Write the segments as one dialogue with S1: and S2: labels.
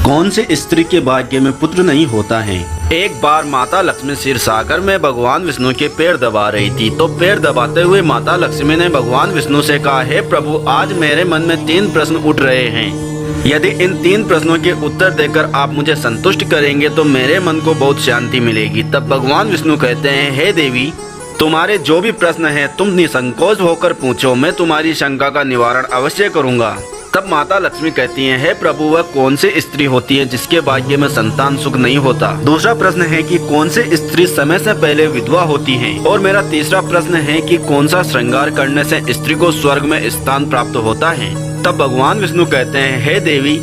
S1: कौन से स्त्री के भाग्य में पुत्र नहीं होता है। एक बार माता लक्ष्मी क्षीर सागर में भगवान विष्णु के पैर दबा रही थी, तो पैर दबाते हुए माता लक्ष्मी ने भगवान विष्णु से कहा, हे प्रभु, आज मेरे मन में 3 प्रश्न उठ रहे हैं। यदि इन 3 प्रश्नों के उत्तर देकर आप मुझे संतुष्ट करेंगे तो मेरे मन को बहुत शांति मिलेगी। तब भगवान विष्णु कहते हैं, हे देवी, तुम्हारे जो भी प्रश्न हैं तुम निसंकोच होकर पूछो, मैं तुम्हारी शंका का निवारण अवश्य करूंगा। तब माता लक्ष्मी कहती हैं, हे प्रभु, वह कौन सी स्त्री होती है जिसके भाग्य में संतान सुख नहीं होता। दूसरा प्रश्न है कि कौन सी स्त्री समय से पहले विधवा होती है। और मेरा तीसरा प्रश्न है कि कौन सा श्रृंगार करने से स्त्री को स्वर्ग में स्थान प्राप्त होता है। तब भगवान विष्णु कहते हैं, हे देवी,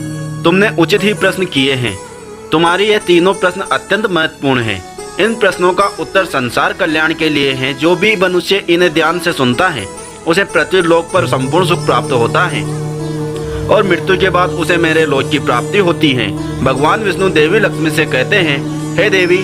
S1: तुमने उचित ही प्रश्न किए हैं। तुम्हारी ये तीनों प्रश्न अत्यंत महत्वपूर्ण है। इन प्रश्नों का उत्तर संसार कल्याण के लिए है। जो भी मनुष्य इन्हें ध्यान से सुनता है उसे पृथ्वी लोक पर संपूर्ण सुख प्राप्त होता है और मृत्यु के बाद उसे मेरे लोक की प्राप्ति होती है। भगवान विष्णु देवी लक्ष्मी से कहते हैं, हे देवी,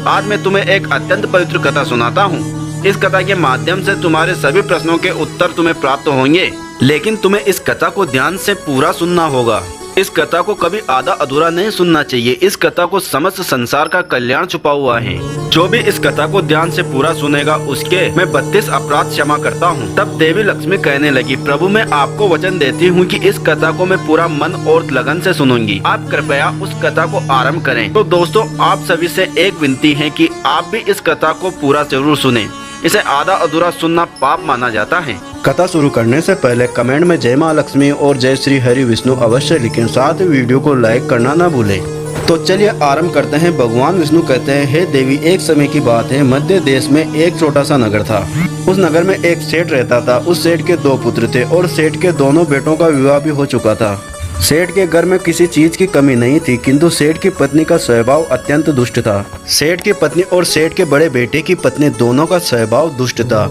S1: आज मैं तुम्हें एक अत्यंत पवित्र कथा सुनाता हूँ। इस कथा के माध्यम से तुम्हारे सभी प्रश्नों के उत्तर तुम्हें प्राप्त होंगे, लेकिन तुम्हें इस कथा को ध्यान से पूरा सुनना होगा। इस कथा को कभी आधा अधूरा नहीं सुनना चाहिए। इस कथा को समस्त संसार का कल्याण छुपा हुआ है। जो भी इस कथा को ध्यान से पूरा सुनेगा उसके मैं 32 अपराध क्षमा करता हूँ। तब देवी लक्ष्मी कहने लगी, प्रभु, मैं आपको वचन देती हूँ कि इस कथा को मैं पूरा मन और लगन से सुनूंगी। आप कृपया उस कथा को आरंभ करें। तो दोस्तों, आप सभी से एक विनती है कि आप भी इस कथा को पूरा जरूर सुने। इसे आधा अधूरा सुनना पाप माना जाता है। कथा शुरू करने से पहले कमेंट में जय माँ लक्ष्मी और जय श्री हरि विष्णु अवश्य लिखें। साथ ही वीडियो को लाइक करना ना भूलें। तो चलिए आरंभ करते हैं। भगवान विष्णु कहते हैं, हे देवी, एक समय की बात है, मध्य देश में एक छोटा सा नगर था। उस नगर में एक सेठ रहता था। उस सेठ के 2 पुत्र थे और सेठ के दोनों बेटों का विवाह भी हो चुका था। सेठ के घर में किसी चीज की कमी नहीं थी, किंतु सेठ की पत्नी का स्वभाव अत्यंत दुष्ट था। सेठ की पत्नी और सेठ के बड़े बेटे की पत्नी दोनों का स्वभाव दुष्ट था।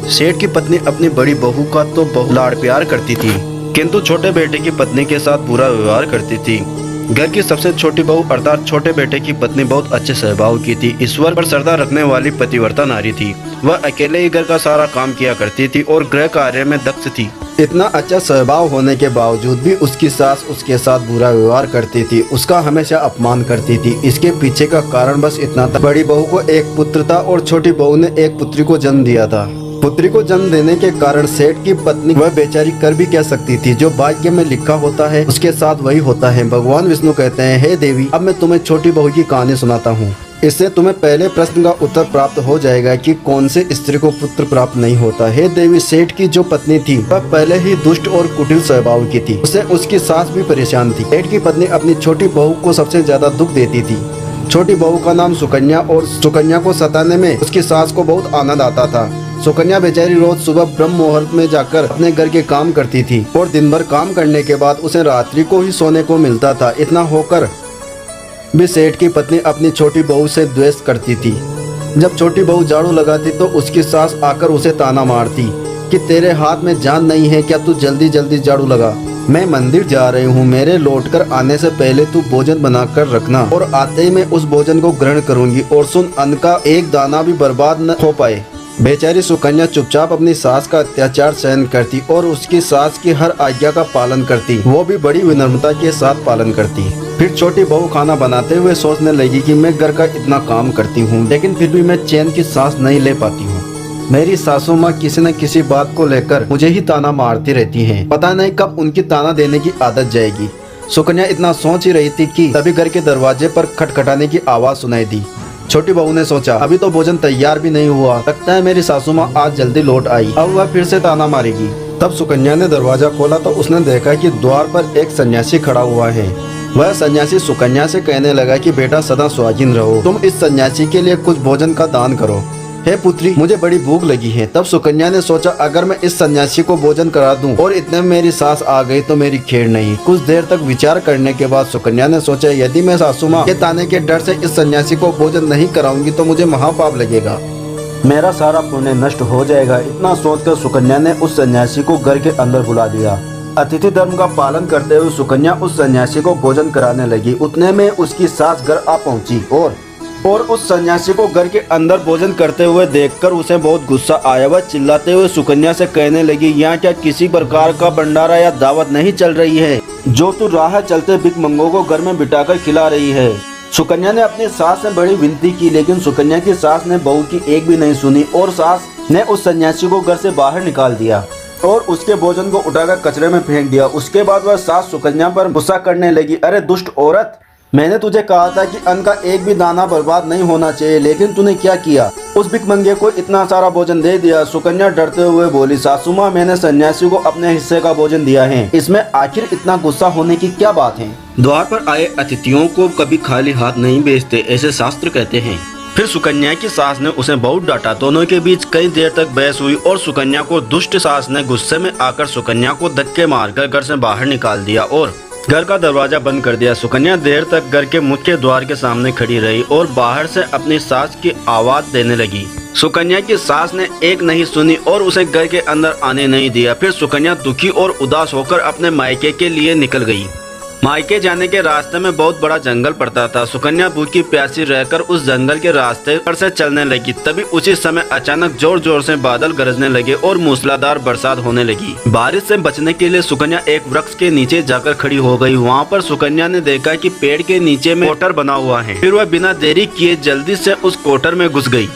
S1: सेठ की पत्नी अपनी बड़ी बहू का तो बहुत लाड़ प्यार करती थी, किंतु छोटे बेटे की पत्नी के साथ बुरा व्यवहार करती थी। घर की सबसे छोटी बहू अर्थात छोटे बेटे की पत्नी बहुत अच्छे स्वभाव की थी। ईश्वर पर श्रद्धा रखने वाली पतिव्रता नारी थी। वह अकेले ही घर का सारा काम किया करती थी और गृह कार्य में दक्ष थी। इतना अच्छा स्वभाव होने के बावजूद भी उसकी सास उसके साथ बुरा व्यवहार करती थी, उसका हमेशा अपमान करती थी। इसके पीछे का कारण बस इतना था, बड़ी बहू को एक पुत्र था और छोटी बहू ने एक पुत्री को जन्म दिया था। पुत्री को जन्म देने के कारण सेठ की पत्नी वह बेचारी कर भी क्या सकती थी। जो भाग्य में लिखा होता है उसके साथ वही होता है। भगवान विष्णु कहते हैं, हे देवी, अब मैं तुम्हें छोटी बहू की कहानी सुनाता हूँ। इससे तुम्हें पहले प्रश्न का उत्तर प्राप्त हो जाएगा कि कौन से स्त्री को पुत्र प्राप्त नहीं होता। हे देवी, सेठ की जो पत्नी थी वह पहले ही दुष्ट और कुटिल स्वभाव की थी। उसे उसकी सास भी परेशान थी। सेठ की पत्नी अपनी छोटी बहू को सबसे ज्यादा दुख देती थी। छोटी बहू का नाम सुकन्या और सुकन्या को सताने में उसकी सास को बहुत आनंद आता था। सुकन्या बेचारी रोज सुबह ब्रह्म मुहूर्त में जाकर अपने घर के काम करती थी और दिन भर काम करने के बाद उसे रात्रि को ही सोने को मिलता था। इतना होकर भी सेठ की पत्नी अपनी छोटी बहू से द्वेष करती थी। जब छोटी बहू झाड़ू लगाती तो उसकी सास आकर उसे ताना मारती कि तेरे हाथ में जान नहीं है क्या, तू जल्दी जल्दी झाड़ू लगा। मैं मंदिर जा रही हूँ, मेरे लौटकर आने से पहले तू भोजन बनाकर रखना और आते ही मैं उस भोजन को ग्रहण करूंगी। और सुन, अन्न का एक दाना भी बर्बाद न हो पाए। बेचारी सुकन्या चुपचाप अपनी सास का अत्याचार सहन करती और उसकी सास की हर आज्ञा का पालन करती, वो भी बड़ी विनम्रता के साथ पालन करती। फिर छोटी बहू खाना बनाते हुए सोचने लगी कि मैं घर का इतना काम करती हूँ लेकिन फिर भी मैं चैन की सांस नहीं ले पाती हूँ। मेरी सासू माँ किसी न किसी बात को लेकर मुझे ही ताना मारती रहती हैं। पता नहीं कब उनकी ताना देने की आदत जाएगी। सुकन्या इतना सोच ही रही थी कि तभी घर के दरवाजे पर खटखटाने की आवाज सुनाई दी। छोटी बहू ने सोचा, अभी तो भोजन तैयार भी नहीं हुआ, लगता है मेरी सासू माँ आज जल्दी लौट आई, अब वह फिर से ताना मारेगी। तब सुकन्या ने दरवाजा खोला तो उसने देखा कि द्वार पर एक सन्यासी खड़ा हुआ है। वह सन्यासी सुकन्या से कहने लगा कि बेटा सदा सुहागिन रहो, तुम इस सन्यासी के लिए कुछ भोजन का दान करो। हे पुत्री, मुझे बड़ी भूख लगी है। तब सुकन्या ने सोचा, अगर मैं इस सन्यासी को भोजन करा दूं और इतने में मेरी सास आ गई तो मेरी खेड़ नहीं। कुछ देर तक विचार करने के बाद सुकन्या ने सोचा, यदि मैं सासू माँ के ताने के डर से इस सन्यासी को भोजन नहीं कराऊंगी तो मुझे महापाप लगेगा, मेरा सारा पुण्य नष्ट हो जाएगा। इतना सोचकर सुकन्या ने उस सन्यासी को घर के अंदर बुला दिया। अतिथि धर्म का पालन करते हुए सुकन्या उस सन्यासी को भोजन कराने लगी। उतने में उसकी सास घर आ पहुंची और उस सन्यासी को घर के अंदर भोजन करते हुए देखकर उसे बहुत गुस्सा आया। वह चिल्लाते हुए सुकन्या से कहने लगी, यहाँ क्या किसी प्रकार का भंडारा या दावत नहीं चल रही है? जो तू राह चलते भिखमंगों को घर में बिठाकर खिला रही है। सुकन्या ने अपनी सास से बड़ी विनती की, लेकिन सुकन्या की सास ने बहू की एक भी नहीं सुनी और सास ने उस सन्यासी को घर से बाहर निकाल दिया और उसके भोजन को उठाकर कचरे में फेंक दिया। उसके बाद वह सास सुकन्या पर गुस्सा करने लगी। अरे दुष्ट औरत, मैंने तुझे कहा था कि अन्न का एक भी दाना बर्बाद नहीं होना चाहिए, लेकिन तूने क्या किया, उस भिखमंगे को इतना सारा भोजन दे दिया। सुकन्या डरते हुए बोली, सासू माँ, मैंने सन्यासी को अपने हिस्से का भोजन दिया है, इसमें आखिर इतना गुस्सा होने की क्या बात है। द्वार पर आए अतिथियों को कभी खाली हाथ नहीं भेजते, ऐसे शास्त्र कहते हैं। फिर सुकन्या की सास ने उसे बहुत डांटा। दोनों के बीच कई देर तक बहस हुई और सुकन्या को दुष्ट सास ने गुस्से में आकर सुकन्या को धक्के मारकर घर से बाहर निकाल दिया और घर का दरवाजा बंद कर दिया। सुकन्या देर तक घर के मुख्य द्वार के सामने खड़ी रही और बाहर से अपनी सास की आवाज देने लगी। सुकन्या की सास ने एक नहीं सुनी और उसे घर के अंदर आने नहीं दिया। फिर सुकन्या दुखी और उदास होकर अपने मायके के लिए निकल गई। मायके जाने के रास्ते में बहुत बड़ा जंगल पड़ता था। सुकन्या भूखी प्यासी रहकर उस जंगल के रास्ते पर से चलने लगी। तभी उसी समय अचानक जोर जोर से बादल गरजने लगे और मूसलाधार बरसात होने लगी। बारिश से बचने के लिए सुकन्या एक वृक्ष के नीचे जाकर खड़ी हो गई। वहाँ पर सुकन्या ने देखा कि पेड़ के नीचे में कोटर बना हुआ है। फिर वह बिना देरी किए जल्दी से उस कोटर में घुस गई।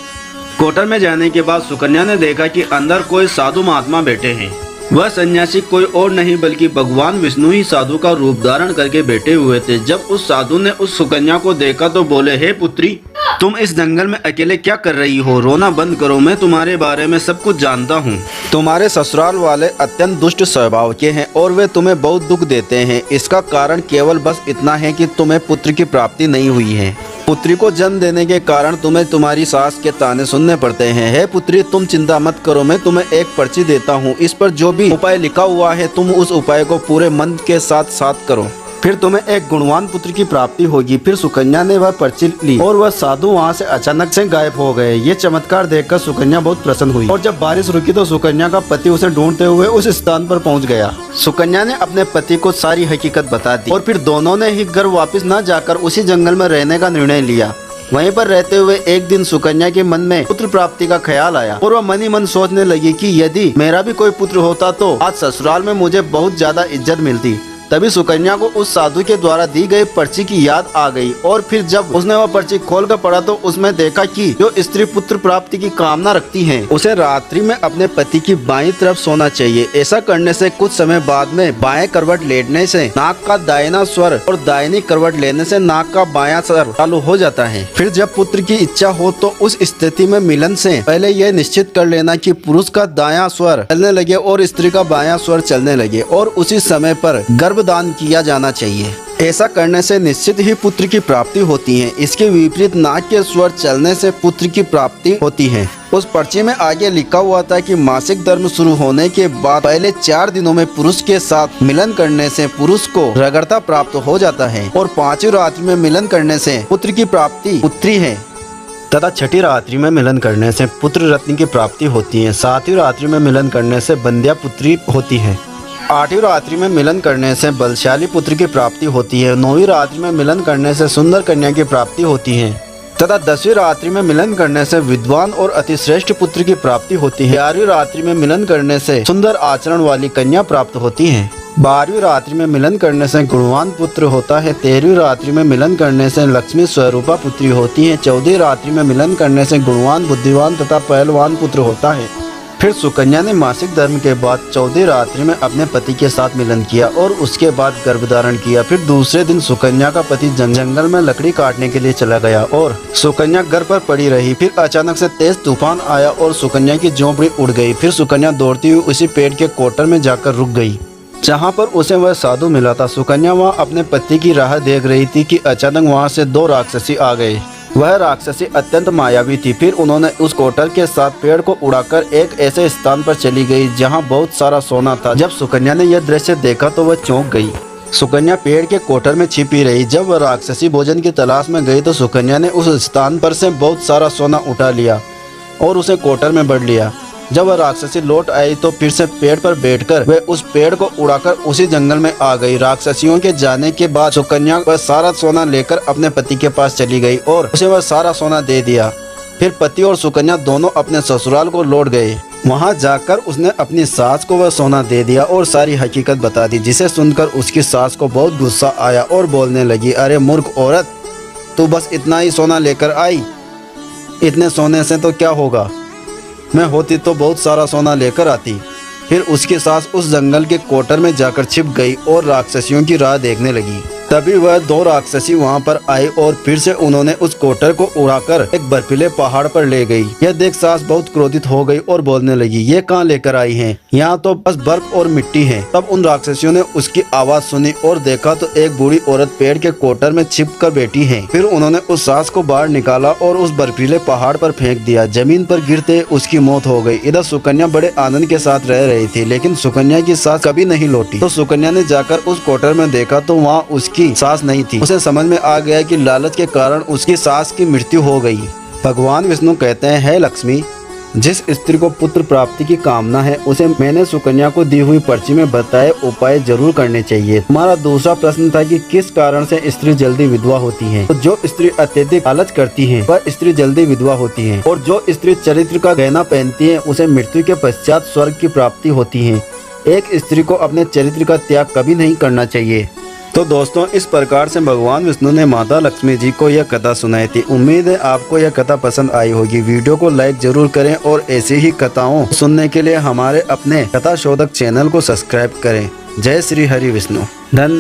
S1: कोटर में जाने के बाद सुकन्या ने देखा कि अंदर कोई साधु महात्मा बैठे हैं। वह सन्यासी कोई और नहीं बल्कि भगवान विष्णु ही साधु का रूप धारण करके बैठे हुए थे। जब उस साधु ने उस सुकन्या को देखा तो बोले, हे पुत्री, तुम इस जंगल में अकेले क्या कर रही हो? रोना बंद करो, मैं तुम्हारे बारे में सब कुछ जानता हूँ। तुम्हारे ससुराल वाले अत्यंत दुष्ट स्वभाव के हैं और वे तुम्हें बहुत दुख देते हैं। इसका कारण केवल बस इतना है कि तुम्हें पुत्र की प्राप्ति नहीं हुई है। पुत्री को जन्म देने के कारण तुम्हें तुम्हारी सास के ताने सुनने पड़ते हैं। हे पुत्री, तुम चिंता मत करो, मैं तुम्हें एक पर्ची देता हूँ। इस पर जो भी उपाय लिखा हुआ है तुम उस उपाय को पूरे मन के साथ करो, फिर तुम्हें एक गुणवान पुत्र की प्राप्ति होगी। फिर सुकन्या ने वह पर्ची ली और वह साधु वहाँ से अचानक से गायब हो गए। ये चमत्कार देखकर सुकन्या बहुत प्रसन्न हुई और जब बारिश रुकी तो सुकन्या का पति उसे ढूंढते हुए उस स्थान पर पहुँच गया। सुकन्या ने अपने पति को सारी हकीकत बता दी और फिर दोनों ने ही घर वापस न जाकर उसी जंगल में रहने का निर्णय लिया। वहीं पर रहते हुए एक दिन सुकन्या के मन में पुत्र प्राप्ति का ख्याल आया और वह मन ही मन सोचने लगी कि यदि मेरा भी कोई पुत्र होता तो आज ससुराल में मुझे बहुत ज्यादा इज्जत मिलती। तभी सुकन्या को उस साधु के द्वारा दी गई पर्ची की याद आ गई और फिर जब उसने वह पर्ची खोलकर पढ़ा तो उसमें देखा कि जो स्त्री पुत्र प्राप्ति की कामना रखती है उसे रात्रि में अपने पति की बाईं तरफ सोना चाहिए। ऐसा करने से कुछ समय बाद में बाएं करवट लेटने से नाक का दाहिना स्वर और दाहिनी करवट लेने से नाक का बायां स्वर चालू हो जाता है। फिर जब पुत्र की इच्छा हो तो उस स्थिति में मिलन से पहले यह निश्चित कर लेना कि पुरुष का दायां स्वर चलने लगे और स्त्री का बायां स्वर चलने लगे और उसी समय पर दान किया जाना चाहिए। ऐसा करने से निश्चित ही पुत्र की प्राप्ति होती है। इसके विपरीत नाक के स्वर चलने से पुत्र की प्राप्ति होती है। उस पर्ची में आगे लिखा हुआ था कि मासिक धर्म शुरू होने के बाद पहले 4 दिनों में पुरुष के साथ मिलन करने से पुरुष को रगड़ता प्राप्त हो जाता है और 5वीं रात्रि में मिलन करने से पुत्र की प्राप्ति पुत्री है तथा 6ठी रात्रि में मिलन करने से पुत्र रत्न की प्राप्ति होती है। 7वीं रात्रि में मिलन करने से बंध्या पुत्री होती है। 8वीं रात्रि में मिलन करने से बलशाली पुत्र की प्राप्ति होती है। 9वीं रात्रि में मिलन करने से सुंदर कन्या की प्राप्ति होती है तथा 10वीं रात्रि में मिलन करने से विद्वान और अतिश्रेष्ठ पुत्र की प्राप्ति होती है। 11वीं रात्रि में मिलन करने से सुंदर आचरण वाली कन्या प्राप्त होती है। 12वीं रात्रि में मिलन करने से गुणवान पुत्र होता है। 13वीं रात्रि में मिलन करने से लक्ष्मी स्वरूपा पुत्री होती है। 14वीं रात्रि में मिलन करने से गुणवान, बुद्धिवान तथा पहलवान पुत्र होता है। फिर सुकन्या ने मासिक धर्म के बाद 14वीं रात्रि में अपने पति के साथ मिलन किया और उसके बाद गर्भधारण किया। फिर दूसरे दिन सुकन्या का पति जंगल में लकड़ी काटने के लिए चला गया और सुकन्या घर पर पड़ी रही। फिर अचानक से तेज तूफान आया और सुकन्या की झोंपड़ी उड़ गई। फिर सुकन्या दौड़ती हुई उसी पेड़ के कोटर में जाकर रुक गई जहाँ पर उसे वह साधु मिला था। सुकन्या वहाँ अपने पति की राह देख रही थी कि अचानक वहाँ से 2 राक्षसी आ गए। वह राक्षसी अत्यंत मायावी थी। फिर उन्होंने उस कोटर के साथ पेड़ को उड़ाकर एक ऐसे स्थान पर चली गई जहां बहुत सारा सोना था। जब सुकन्या ने यह दृश्य देखा तो वह चौंक गई। सुकन्या पेड़ के कोटर में छिपी रही। जब वह राक्षसी भोजन की तलाश में गई तो सुकन्या ने उस स्थान पर से बहुत सारा सोना उठा लिया और उसे कोटर में भर लिया। जब वह राक्षसी लौट आई तो फिर से पेड़ पर बैठकर वह उस पेड़ को उड़ाकर उसी जंगल में आ गई। राक्षसियों के जाने के बाद सुकन्या वह सारा सोना लेकर अपने पति के पास चली गई और उसे वह सारा सोना दे दिया। फिर पति और सुकन्या दोनों अपने ससुराल को लौट गए। वहां जाकर उसने अपनी सास को वह सोना दे दिया और सारी हकीकत बता दी, जिसे सुनकर उसकी सास को बहुत गुस्सा आया और बोलने लगी, अरे मूर्ख औरत, तू बस इतना ही सोना लेकर आई, इतने सोने से तो क्या होगा, मैं होती तो बहुत सारा सोना लेकर आती। फिर उसकी सास उस जंगल के कोटर में जाकर छिप गई और राक्षसियों की राह देखने लगी। तभी वह 2 राक्षसी वहां पर आए और फिर से उन्होंने उस कोटर को उड़ाकर एक बर्फीले पहाड़ पर ले गई। यह देख सास बहुत क्रोधित हो गई और बोलने लगी, ये कहाँ लेकर आई हैं? यहाँ तो बस बर्फ और मिट्टी है। तब उन राक्षसियों ने उसकी आवाज सुनी और देखा तो एक बूढ़ी औरत पेड़ के कोटर में छिप कर बैठी है। फिर उन्होंने उस सास को बाहर निकाला और उस बर्फीले पहाड़ पर फेंक दिया। जमीन पर गिरते उसकी मौत हो गई। इधर सुकन्या बड़े आनंद के साथ रह रही थी, लेकिन सुकन्या की सास कभी नहीं लौटी। तो सुकन्या ने जाकर उस कोटर में देखा तो वहाँ उसकी सास नहीं थी। उसे समझ में आ गया कि लालच के कारण उसकी सास की मृत्यु हो गई। भगवान विष्णु कहते हैं, हे लक्ष्मी, जिस स्त्री को पुत्र प्राप्ति की कामना है उसे मैंने सुकन्या को दी हुई पर्ची में बताए उपाय जरूर करने चाहिए। हमारा दूसरा प्रश्न था कि किस कारण से स्त्री जल्दी विधवा होती है। तो जो स्त्री अत्यधिक लालच करती है वह स्त्री जल्दी विधवा होती है, और जो स्त्री चरित्र का गहना पहनती है उसे मृत्यु के पश्चात स्वर्ग की प्राप्ति होती है। एक स्त्री को अपने चरित्र का त्याग कभी नहीं करना चाहिए। तो दोस्तों, इस प्रकार से भगवान विष्णु ने माता लक्ष्मी जी को यह कथा सुनाई थी। उम्मीद है आपको यह कथा पसंद आई होगी। वीडियो को लाइक जरूर करें और ऐसी ही कथाओं सुनने के लिए हमारे अपने कथा शोधक चैनल को सब्सक्राइब करें। जय श्री हरि विष्णु। धन्यवाद।